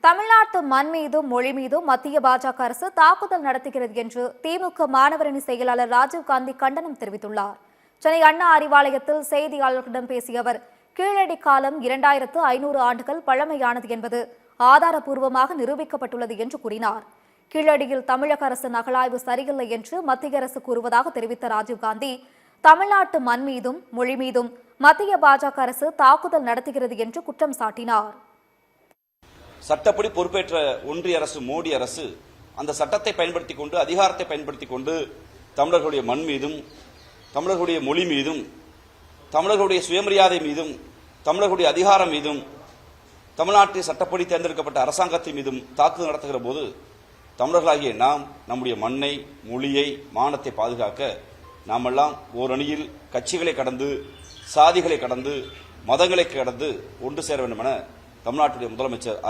தமிழ்நாட்டு மண் மீதும் மொழி மீதும் மத்திய பாஜக அரசு தாக்குதல் நடத்துகிறது என்று திமுக மாணவரணி செயலாளர் ராஜீவ்காந்தி கண்டனம் தெரிவித்துள்ளார். சென்னை அண்ணா அறிவாலயத்தில் செய்தியாளர்களிடம் பேசிய அவர், கீழடி காலம் 2500 ஆண்டுகள் பழமையானது என்பது ஆதாரப்பூர்வமாக நிரூபிக்கப்பட்டுள்ளது என்று கூறினார். கீழடியில் தமிழக அரசின் அகழாய்வு சரியில்லை என்று மத்திய அரசு கூறுவதாக தெரிவித்த ராஜீவ்காந்தி, தமிழ்நாட்டு மண் மீதும் மொழி மீதும் மத்திய பாஜக அரசு தாக்குதல் நடத்துகிறது என்று குற்றம் சாட்டினார். சட்டப்படி பொறுப்பேற்ற ஒன்றிய அரசு, மோடி அரசு அந்த சட்டத்தை பயன்படுத்திக் கொண்டு, அதிகாரத்தை பயன்படுத்திக் கொண்டு தமிழர்களுடைய மண் மீதும், தமிழர்களுடைய மொழி மீதும், தமிழர்களுடைய சுயமரியாதை மீதும், தமிழர்களுடைய அதிகாரம் மீதும், தமிழ்நாட்டில் சட்டப்படி தேர்ந்தெடுக்கப்பட்ட அரசாங்கத்தின் மீதும் தாக்குதல் நடத்துகிற போது, தமிழர்களாகிய நாம் நம்முடைய மண்ணை, மொழியை, மானத்தை பாதுகாக்க நாமெல்லாம் ஓரணியில் கட்சிகளை கடந்து, சாதிகளை கடந்து, மதங்களை கடந்து ஒன்று சேர வேண்டும் என தமிழ்நாட்டுடைய முதலமைச்சர்